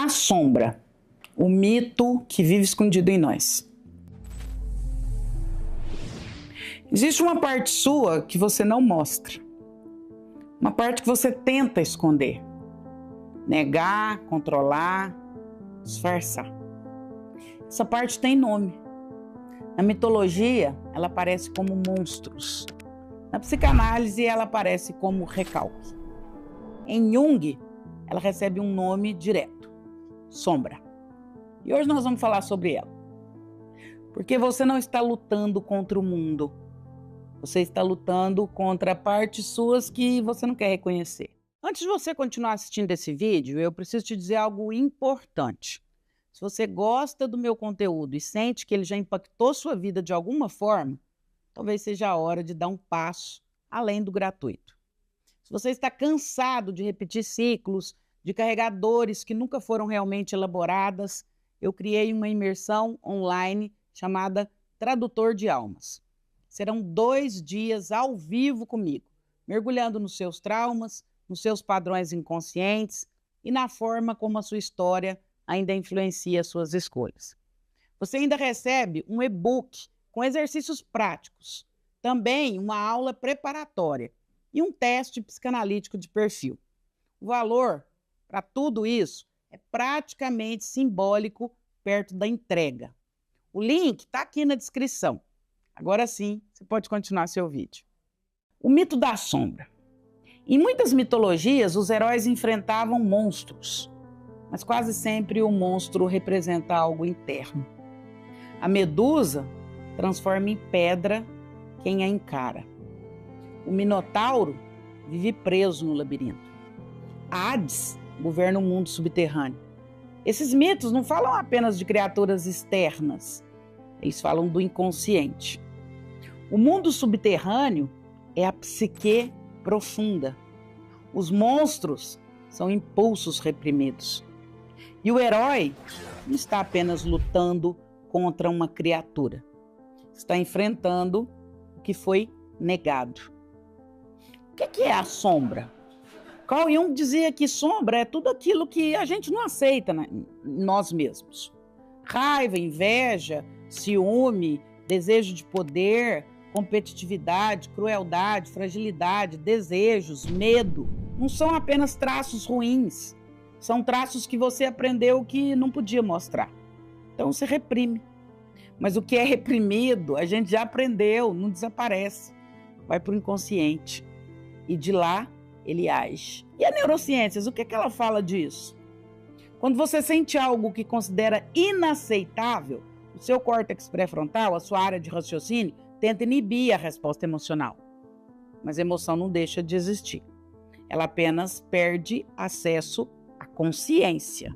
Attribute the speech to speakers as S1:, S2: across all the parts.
S1: A sombra, o mito que vive escondido em nós. Existe uma parte sua que você não mostra, uma parte que você tenta esconder, negar, controlar, disfarçar. Essa parte tem nome. Na mitologia, ela aparece como monstros. Na psicanálise, ela aparece como recalque. Em Jung, ela recebe um nome direto: sombra. E hoje nós vamos falar sobre ela. Porque você não está lutando contra o mundo. Você está lutando contra partes suas que você não quer reconhecer. Antes de você continuar assistindo esse vídeo, eu preciso te dizer algo importante. Se você gosta do meu conteúdo e sente que ele já impactou sua vida de alguma forma, talvez seja a hora de dar um passo além do gratuito. Se você está cansado de repetir ciclos, de carregar dores que nunca foram realmente elaboradas, eu criei uma imersão online chamada Tradutor de Almas. Serão 2 dias ao vivo comigo, mergulhando nos seus traumas, nos seus padrões inconscientes e na forma como a sua história ainda influencia as suas escolhas. Você ainda recebe um e-book com exercícios práticos, também uma aula preparatória e um teste psicanalítico de perfil. O valor para tudo isso é praticamente simbólico perto da entrega. O link está aqui na descrição. Agora sim, você pode continuar seu vídeo. O mito da sombra. Em muitas mitologias, os heróis enfrentavam monstros, mas quase sempre o monstro representa algo interno. A Medusa transforma em pedra quem a encara. O Minotauro vive preso no labirinto. Hades governa o mundo subterrâneo. Esses mitos não falam apenas de criaturas externas, eles falam do inconsciente. O mundo subterrâneo é a psique profunda. Os monstros são impulsos reprimidos. E o herói não está apenas lutando contra uma criatura, está enfrentando o que foi negado. O que é a sombra? Carl Jung dizia que sombra é tudo aquilo que a gente não aceita em nós mesmos. Raiva, inveja, ciúme, desejo de poder, competitividade, crueldade, fragilidade, desejos, medo. Não são apenas traços ruins. São traços que você aprendeu que não podia mostrar. Então você reprime. Mas o que é reprimido, a gente já aprendeu, não desaparece. Vai para o inconsciente. E de lá, ele age. E a neurociências, o que ela fala disso? Quando você sente algo que considera inaceitável, o seu córtex pré-frontal, a sua área de raciocínio, tenta inibir a resposta emocional. Mas a emoção não deixa de existir. Ela apenas perde acesso à consciência.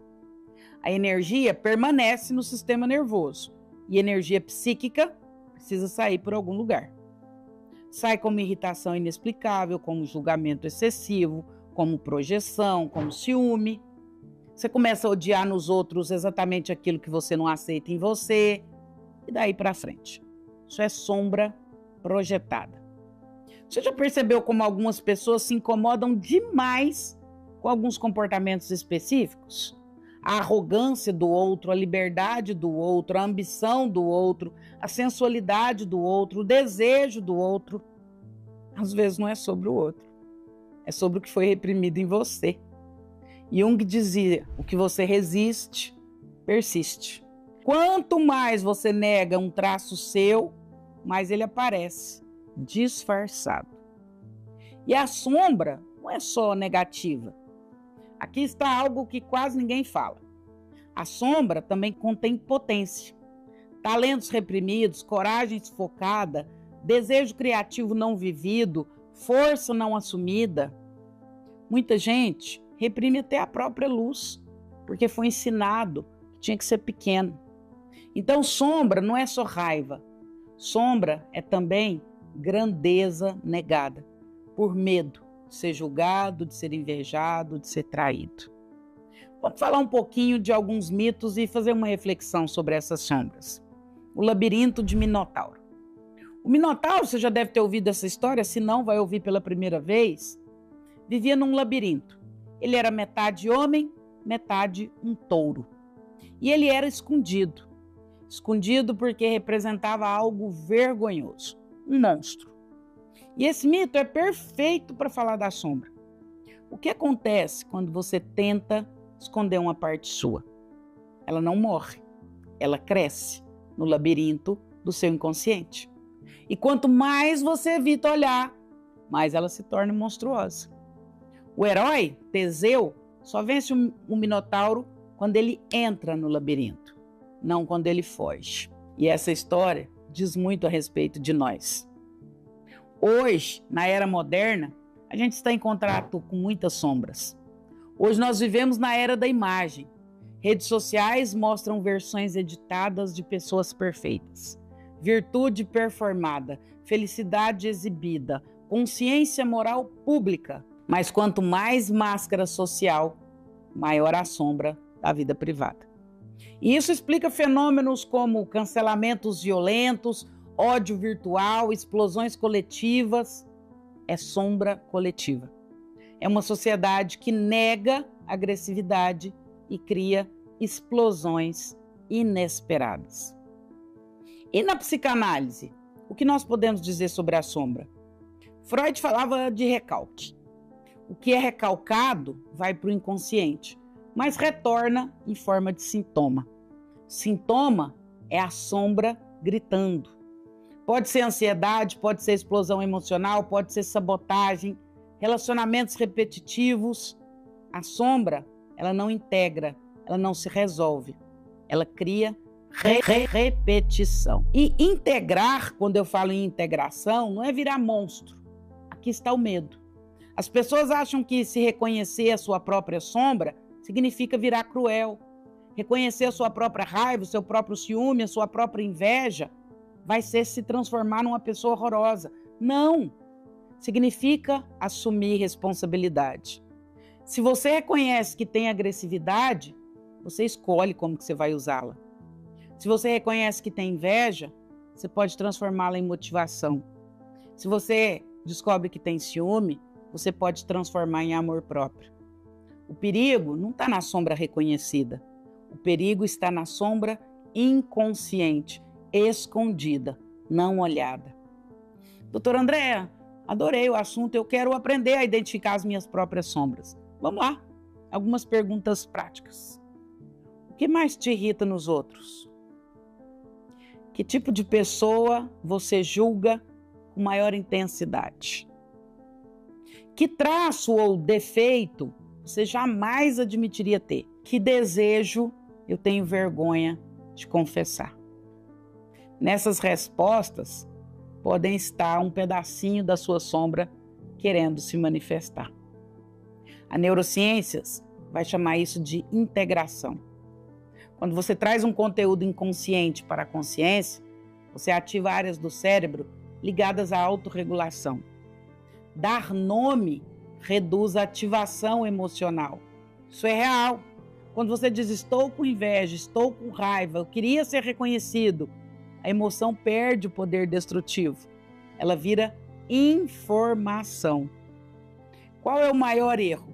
S1: A energia permanece no sistema nervoso e a energia psíquica precisa sair por algum lugar. Sai como irritação inexplicável, como julgamento excessivo, como projeção, como ciúme. Você começa a odiar nos outros exatamente aquilo que você não aceita em você e daí para frente. Isso é sombra projetada. Você já percebeu como algumas pessoas se incomodam demais com alguns comportamentos específicos? A arrogância do outro, a liberdade do outro, a ambição do outro, a sensualidade do outro, o desejo do outro. Às vezes não é sobre o outro, é sobre o que foi reprimido em você. Jung dizia: o que você resiste, persiste. Quanto mais você nega um traço seu, mais ele aparece, disfarçado. E a sombra não é só negativa. Aqui está algo que quase ninguém fala. A sombra também contém potência. Talentos reprimidos, coragem sufocada, desejo criativo não vivido, força não assumida. Muita gente reprime até a própria luz, porque foi ensinado que tinha que ser pequeno. Então, sombra não é só raiva. Sombra é também grandeza negada, por medo de ser julgado, de ser invejado, de ser traído. Vamos falar um pouquinho de alguns mitos e fazer uma reflexão sobre essas sombras. O labirinto de Minotauro. O Minotauro, você já deve ter ouvido essa história, se não, vai ouvir pela primeira vez. Vivia num labirinto. Ele era metade homem, metade um touro. E ele era escondido. Escondido porque representava algo vergonhoso, um monstro. E esse mito é perfeito para falar da sombra. O que acontece quando você tenta esconder uma parte sua? Ela não morre, ela cresce no labirinto do seu inconsciente. E quanto mais você evita olhar, mais ela se torna monstruosa. O herói, Teseu, só vence o Minotauro quando ele entra no labirinto, não quando ele foge. E essa história diz muito a respeito de nós. Hoje, na era moderna, a gente está em contato com muitas sombras. Hoje nós vivemos na era da imagem. Redes sociais mostram versões editadas de pessoas perfeitas. Virtude performada, felicidade exibida, consciência moral pública. Mas quanto mais máscara social, maior a sombra da vida privada. E isso explica fenômenos como cancelamentos violentos, ódio virtual, explosões coletivas. É sombra coletiva. É uma sociedade que nega agressividade e cria explosões inesperadas. E na psicanálise, o que nós podemos dizer sobre a sombra? Freud falava de recalque. O que é recalcado vai para o inconsciente, mas retorna em forma de sintoma. Sintoma é a sombra gritando. Pode ser ansiedade, pode ser explosão emocional, pode ser sabotagem, relacionamentos repetitivos. A sombra, ela não integra, ela não se resolve. Ela cria repetição. E integrar, quando eu falo em integração, não é virar monstro. Aqui está o medo. As pessoas acham que se reconhecer a sua própria sombra significa virar cruel. Reconhecer a sua própria raiva, o seu próprio ciúme, a sua própria inveja, vai ser se transformar numa pessoa horrorosa. Não! Significa assumir responsabilidade. Se você reconhece que tem agressividade, você escolhe como que você vai usá-la. Se você reconhece que tem inveja, você pode transformá-la em motivação. Se você descobre que tem ciúme, você pode transformar em amor próprio. O perigo não está na sombra reconhecida. O perigo está na sombra inconsciente, escondida, não olhada. Doutora Andréa, adorei o assunto, eu quero aprender a identificar as minhas próprias sombras. Vamos lá, algumas perguntas práticas. O que mais te irrita nos outros? Que tipo de pessoa você julga com maior intensidade? Que traço ou defeito você jamais admitiria ter? Que desejo eu tenho vergonha de confessar? Nessas respostas podem estar um pedacinho da sua sombra querendo se manifestar. A neurociências vai chamar isso de integração. Quando você traz um conteúdo inconsciente para a consciência, você ativa áreas do cérebro ligadas à autorregulação. Dar nome reduz a ativação emocional. Isso é real. Quando você diz estou com inveja, estou com raiva, eu queria ser reconhecido, a emoção perde o poder destrutivo. Ela vira informação. Qual é o maior erro?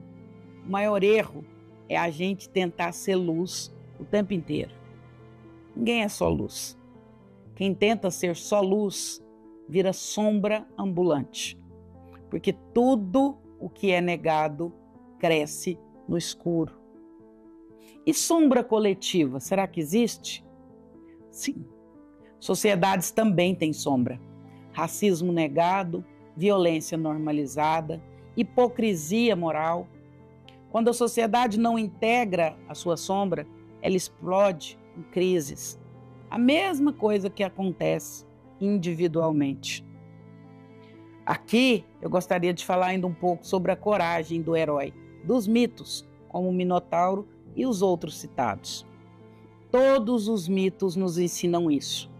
S1: O maior erro é a gente tentar ser luz o tempo inteiro. Ninguém é só luz. Quem tenta ser só luz vira sombra ambulante. Porque tudo o que é negado cresce no escuro. E sombra coletiva, será que existe? Sim. Sociedades também têm sombra. Racismo negado, violência normalizada, hipocrisia moral. Quando a sociedade não integra a sua sombra, ela explode em crises. A mesma coisa que acontece individualmente. Aqui eu gostaria de falar ainda um pouco sobre a coragem do herói, dos mitos, como o Minotauro e os outros citados. Todos os mitos nos ensinam isso.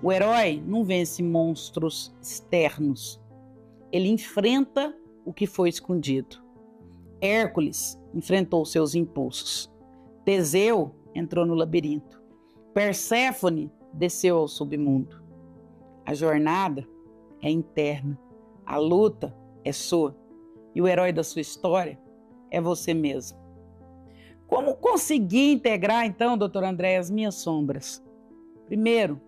S1: O herói não vence monstros externos. Ele enfrenta o que foi escondido. Hércules enfrentou seus impulsos. Teseu entrou no labirinto. Perséfone desceu ao submundo. A jornada é interna. A luta é sua. E o herói da sua história é você mesmo. Como conseguir integrar, então, doutor André, as minhas sombras? Primeiro,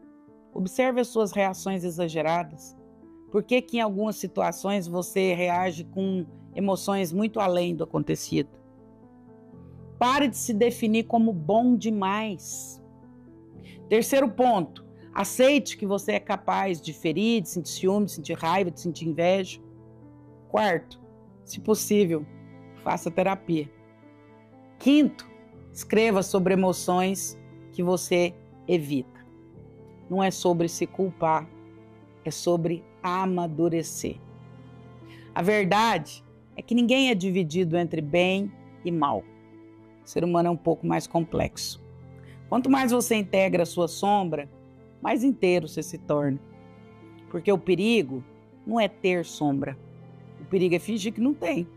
S1: observe as suas reações exageradas. Por que que em algumas situações você reage com emoções muito além do acontecido? Pare de se definir como bom demais. Terceiro ponto, aceite que você é capaz de ferir, de sentir ciúme, de sentir raiva, de sentir inveja. Quarto, se possível, faça terapia. Quinto, escreva sobre emoções que você evita. Não é sobre se culpar, é sobre amadurecer. A verdade é que ninguém é dividido entre bem e mal. O ser humano é um pouco mais complexo. Quanto mais você integra a sua sombra, mais inteiro você se torna. Porque o perigo não é ter sombra. O perigo é fingir que não tem.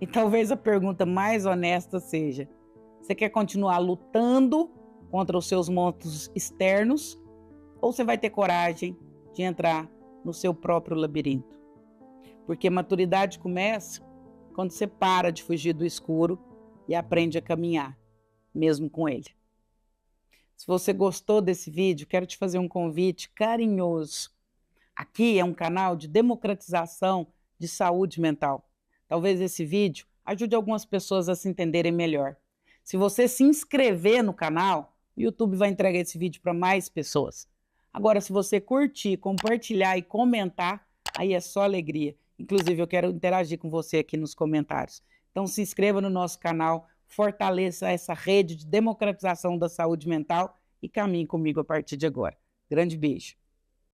S1: E talvez a pergunta mais honesta seja: você quer continuar lutando contra os seus monstros externos ou você vai ter coragem de entrar no seu próprio labirinto? Porque maturidade começa quando você para de fugir do escuro e aprende a caminhar, mesmo com ele. Se você gostou desse vídeo, quero te fazer um convite carinhoso. Aqui é um canal de democratização de saúde mental. Talvez esse vídeo ajude algumas pessoas a se entenderem melhor. Se você se inscrever no canal, o YouTube vai entregar esse vídeo para mais pessoas. Agora, se você curtir, compartilhar e comentar, aí é só alegria. Inclusive, eu quero interagir com você aqui nos comentários. Então, se inscreva no nosso canal, fortaleça essa rede de democratização da saúde mental e caminhe comigo a partir de agora. Grande beijo.